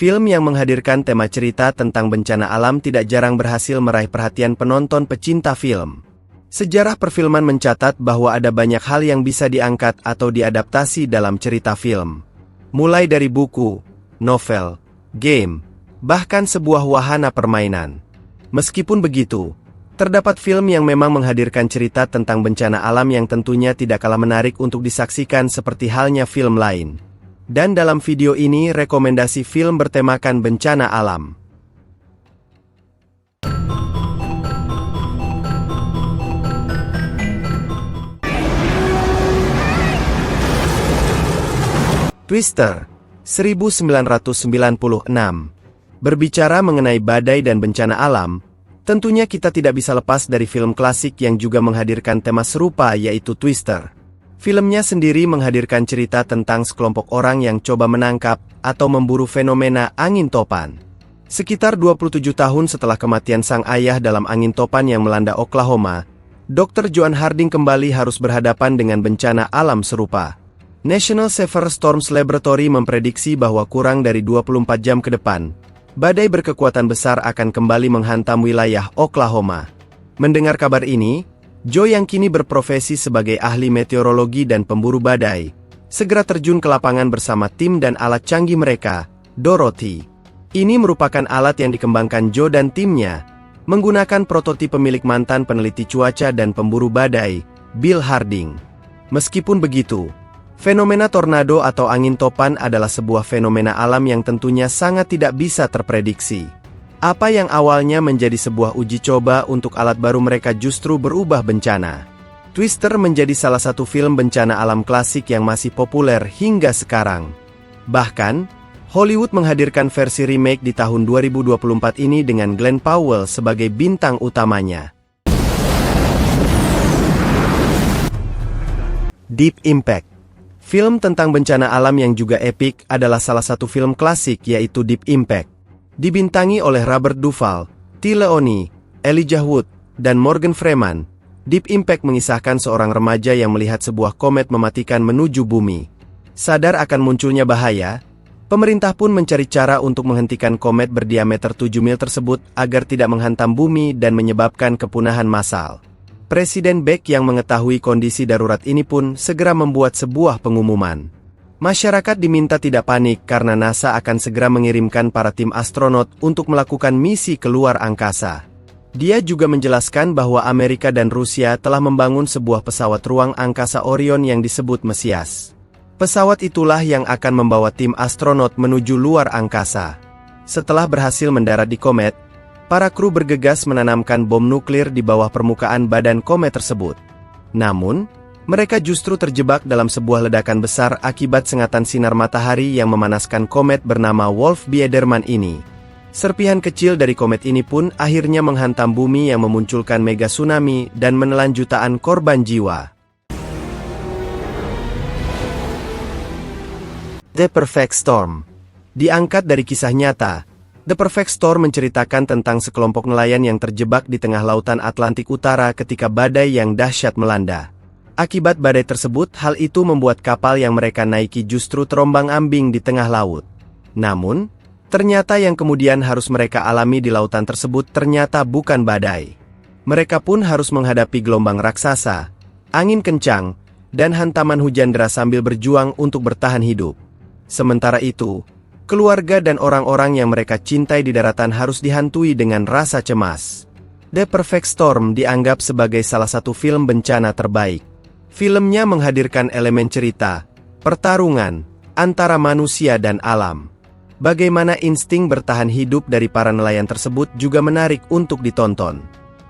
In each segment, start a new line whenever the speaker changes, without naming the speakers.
Film yang menghadirkan tema cerita tentang bencana alam tidak jarang berhasil meraih perhatian penonton pecinta film. Sejarah perfilman mencatat bahwa ada banyak hal yang bisa diangkat atau diadaptasi dalam cerita film. Mulai dari buku, novel, game, bahkan sebuah wahana permainan. Meskipun begitu, terdapat film yang memang menghadirkan cerita tentang bencana alam yang tentunya tidak kalah menarik untuk disaksikan seperti halnya film lain. Dan dalam video ini rekomendasi film bertemakan bencana alam. Twister, 1996. Berbicara mengenai badai dan bencana alam, tentunya kita tidak bisa lepas dari film klasik yang juga menghadirkan tema serupa yaitu Twister. Filmnya sendiri menghadirkan cerita tentang sekelompok orang yang coba menangkap atau memburu fenomena angin topan. Sekitar 27 tahun setelah kematian sang ayah dalam angin topan yang melanda Oklahoma, Dr. Joan Harding kembali harus berhadapan dengan bencana alam serupa. National Severe Storms Laboratory memprediksi bahwa kurang dari 24 jam ke depan, badai berkekuatan besar akan kembali menghantam wilayah Oklahoma. Mendengar kabar ini, Joe yang kini berprofesi sebagai ahli meteorologi dan pemburu badai, segera terjun ke lapangan bersama tim dan alat canggih mereka, Dorothy. Ini merupakan alat yang dikembangkan Joe dan timnya, menggunakan prototipe milik mantan peneliti cuaca dan pemburu badai, Bill Harding. Meskipun begitu, fenomena tornado atau angin topan adalah sebuah fenomena alam yang tentunya sangat tidak bisa terprediksi. Apa yang awalnya menjadi sebuah uji coba untuk alat baru mereka justru berubah bencana. Twister menjadi salah satu film bencana alam klasik yang masih populer hingga sekarang. Bahkan, Hollywood menghadirkan versi remake di tahun 2024 ini dengan Glenn Powell sebagai bintang utamanya. Deep Impact. Film tentang bencana alam yang juga epik adalah salah satu film klasik yaitu Deep Impact. Dibintangi oleh Robert Duvall, T. Leone, Elijah Wood, dan Morgan Freeman, Deep Impact mengisahkan seorang remaja yang melihat sebuah komet mematikan menuju bumi. Sadar akan munculnya bahaya, pemerintah pun mencari cara untuk menghentikan komet berdiameter 7 mil tersebut agar tidak menghantam bumi dan menyebabkan kepunahan massal. Presiden Beck yang mengetahui kondisi darurat ini pun segera membuat sebuah pengumuman. Masyarakat diminta tidak panik karena NASA akan segera mengirimkan para tim astronot untuk melakukan misi ke luar angkasa. Dia juga menjelaskan bahwa Amerika dan Rusia telah membangun sebuah pesawat ruang angkasa Orion yang disebut Mesias. Pesawat itulah yang akan membawa tim astronot menuju luar angkasa. Setelah berhasil mendarat di komet, para kru bergegas menanamkan bom nuklir di bawah permukaan badan komet tersebut. Namun, mereka justru terjebak dalam sebuah ledakan besar akibat sengatan sinar matahari yang memanaskan komet bernama Wolf Biederman ini. Serpihan kecil dari komet ini pun akhirnya menghantam bumi yang memunculkan mega tsunami dan menelan jutaan korban jiwa. The Perfect Storm. Diangkat dari kisah nyata, The Perfect Storm menceritakan tentang sekelompok nelayan yang terjebak di tengah lautan Atlantik Utara ketika badai yang dahsyat melanda. Akibat badai tersebut, hal itu membuat kapal yang mereka naiki justru terombang-ambing di tengah laut. Namun, ternyata yang kemudian harus mereka alami di lautan tersebut ternyata bukan badai. Mereka pun harus menghadapi gelombang raksasa, angin kencang, dan hantaman hujan deras sambil berjuang untuk bertahan hidup. Sementara itu, keluarga dan orang-orang yang mereka cintai di daratan harus dihantui dengan rasa cemas. The Perfect Storm dianggap sebagai salah satu film bencana terbaik. Filmnya menghadirkan elemen cerita, pertarungan, antara manusia dan alam. Bagaimana insting bertahan hidup dari para nelayan tersebut juga menarik untuk ditonton.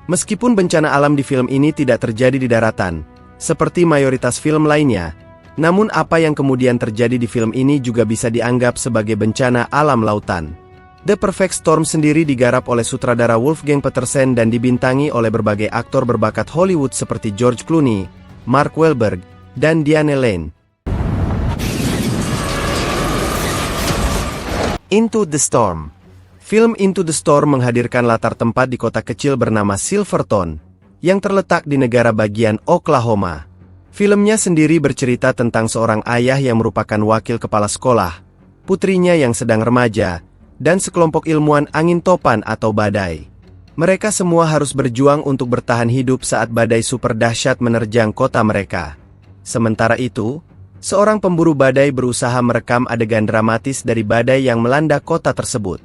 Meskipun bencana alam di film ini tidak terjadi di daratan, seperti mayoritas film lainnya, namun apa yang kemudian terjadi di film ini juga bisa dianggap sebagai bencana alam lautan. The Perfect Storm sendiri digarap oleh sutradara Wolfgang Petersen dan dibintangi oleh berbagai aktor berbakat Hollywood seperti George Clooney, Mark Wahlberg, dan Diane Lane. Into the Storm. Film Into the Storm menghadirkan latar tempat di kota kecil bernama Silverton, yang terletak di negara bagian Oklahoma. Filmnya sendiri bercerita tentang seorang ayah yang merupakan wakil kepala sekolah, putrinya yang sedang remaja, dan sekelompok ilmuwan angin topan atau badai. Mereka semua harus berjuang untuk bertahan hidup saat badai super dahsyat menerjang kota mereka. Sementara itu, seorang pemburu badai berusaha merekam adegan dramatis dari badai yang melanda kota tersebut.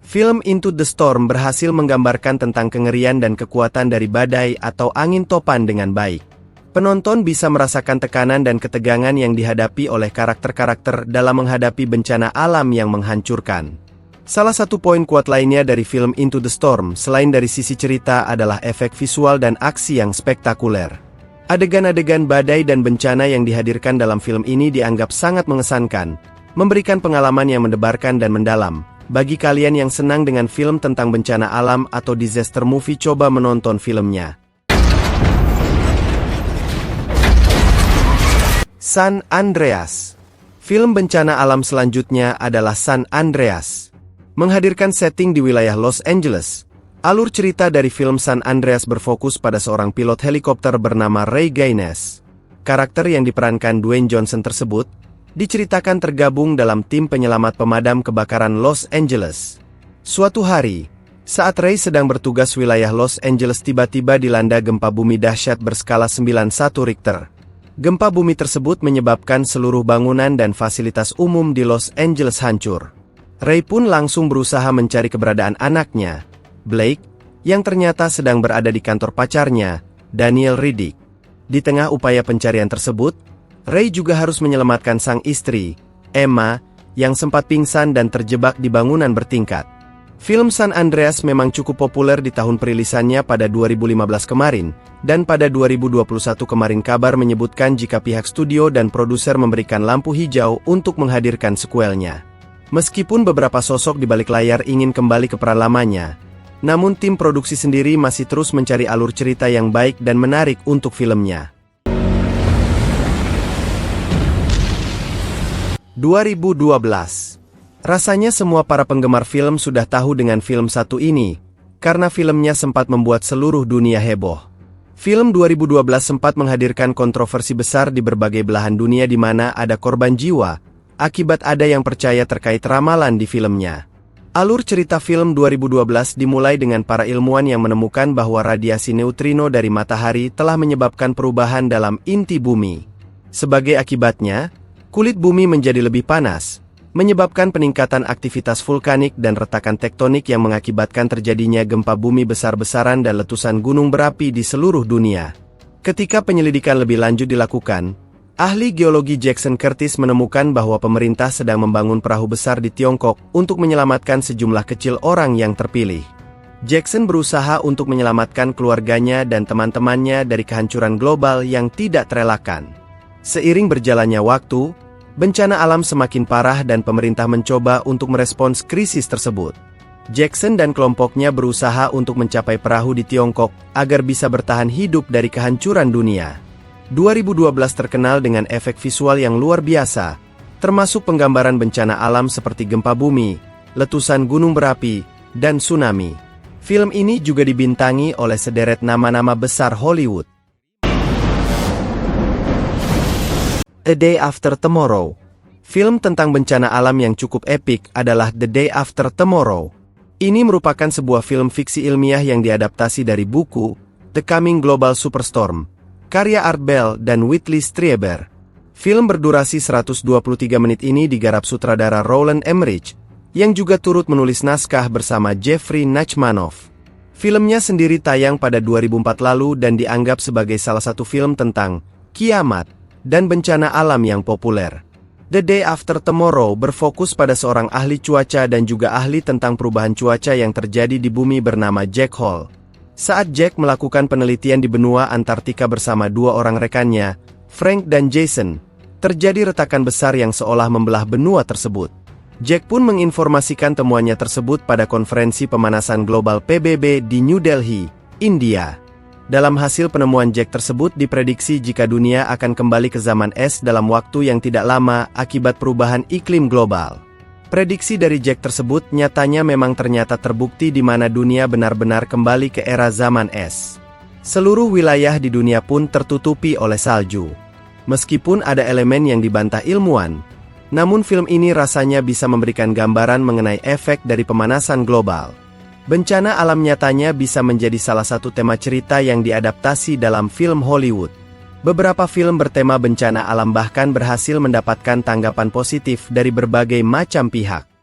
Film Into the Storm berhasil menggambarkan tentang kengerian dan kekuatan dari badai atau angin topan dengan baik. Penonton bisa merasakan tekanan dan ketegangan yang dihadapi oleh karakter-karakter dalam menghadapi bencana alam yang menghancurkan. Salah satu poin kuat lainnya dari film Into the Storm selain dari sisi cerita adalah efek visual dan aksi yang spektakuler. Adegan-adegan badai dan bencana yang dihadirkan dalam film ini dianggap sangat mengesankan, memberikan pengalaman yang mendebarkan dan mendalam. Bagi kalian yang senang dengan film tentang bencana alam atau disaster movie, coba menonton filmnya. San Andreas. Film bencana alam selanjutnya adalah San Andreas. Menghadirkan setting di wilayah Los Angeles. Alur cerita dari film San Andreas berfokus pada seorang pilot helikopter bernama Ray Gaines. Karakter yang diperankan Dwayne Johnson tersebut diceritakan tergabung dalam tim penyelamat pemadam kebakaran Los Angeles. Suatu hari, saat Ray sedang bertugas wilayah Los Angeles tiba-tiba dilanda gempa bumi dahsyat berskala 9,1 Richter. Gempa bumi tersebut menyebabkan seluruh bangunan dan fasilitas umum di Los Angeles hancur. Ray pun langsung berusaha mencari keberadaan anaknya, Blake, yang ternyata sedang berada di kantor pacarnya, Daniel Riddick. Di tengah upaya pencarian tersebut, Ray juga harus menyelamatkan sang istri, Emma, yang sempat pingsan dan terjebak di bangunan bertingkat. Film San Andreas memang cukup populer di tahun perilisannya pada 2015 kemarin, dan pada 2021 kemarin kabar menyebutkan jika pihak studio dan produser memberikan lampu hijau untuk menghadirkan sequelnya. Meskipun beberapa sosok di balik layar ingin kembali ke peran lamanya, namun tim produksi sendiri masih terus mencari alur cerita yang baik dan menarik untuk filmnya. 2012. Rasanya semua para penggemar film sudah tahu dengan film satu ini, karena filmnya sempat membuat seluruh dunia heboh. Film 2012 sempat menghadirkan kontroversi besar di berbagai belahan dunia di mana ada korban jiwa, akibat ada yang percaya terkait ramalan di filmnya. Alur cerita film 2012 dimulai dengan para ilmuwan yang menemukan bahwa radiasi neutrino dari matahari telah menyebabkan perubahan dalam inti bumi. Sebagai akibatnya, kulit bumi menjadi lebih panas, menyebabkan peningkatan aktivitas vulkanik dan retakan tektonik yang mengakibatkan terjadinya gempa bumi besar-besaran dan letusan gunung berapi di seluruh dunia. Ketika penyelidikan lebih lanjut dilakukan, ahli geologi Jackson Curtis menemukan bahwa pemerintah sedang membangun perahu besar di Tiongkok untuk menyelamatkan sejumlah kecil orang yang terpilih. Jackson berusaha untuk menyelamatkan keluarganya dan teman-temannya dari kehancuran global yang tidak terelakkan. Seiring berjalannya waktu, bencana alam semakin parah dan pemerintah mencoba untuk merespons krisis tersebut. Jackson dan kelompoknya berusaha untuk mencapai perahu di Tiongkok agar bisa bertahan hidup dari kehancuran dunia. 2012 terkenal dengan efek visual yang luar biasa, termasuk penggambaran bencana alam seperti gempa bumi, letusan gunung berapi, dan tsunami. Film ini juga dibintangi oleh sederet nama-nama besar Hollywood. A Day After Tomorrow. Film tentang bencana alam yang cukup epik adalah The Day After Tomorrow. Ini merupakan sebuah film fiksi ilmiah yang diadaptasi dari buku The Coming Global Superstorm, karya Art Bell dan Whitley Strieber. Film berdurasi 123 menit ini digarap sutradara Roland Emmerich, yang juga turut menulis naskah bersama Jeffrey Nachmanoff. Filmnya sendiri tayang pada 2004 lalu dan dianggap sebagai salah satu film tentang kiamat dan bencana alam yang populer. The Day After Tomorrow berfokus pada seorang ahli cuaca dan juga ahli tentang perubahan cuaca yang terjadi di bumi bernama Jack Hall. Saat Jack melakukan penelitian di benua Antartika bersama dua orang rekannya, Frank dan Jason, terjadi retakan besar yang seolah membelah benua tersebut. Jack pun menginformasikan temuannya tersebut pada konferensi pemanasan global PBB di New Delhi, India. Dalam hasil penemuan Jack tersebut diprediksi jika dunia akan kembali ke zaman es dalam waktu yang tidak lama akibat perubahan iklim global. Prediksi dari Jack tersebut nyatanya memang ternyata terbukti di mana dunia benar-benar kembali ke era zaman es. Seluruh wilayah di dunia pun tertutupi oleh salju. Meskipun ada elemen yang dibantah ilmuwan, Namun film ini rasanya bisa memberikan gambaran mengenai efek dari pemanasan global. Bencana alam nyatanya bisa menjadi salah satu tema cerita yang diadaptasi dalam film Hollywood. Beberapa film bertema bencana alam bahkan berhasil mendapatkan tanggapan positif dari berbagai macam pihak.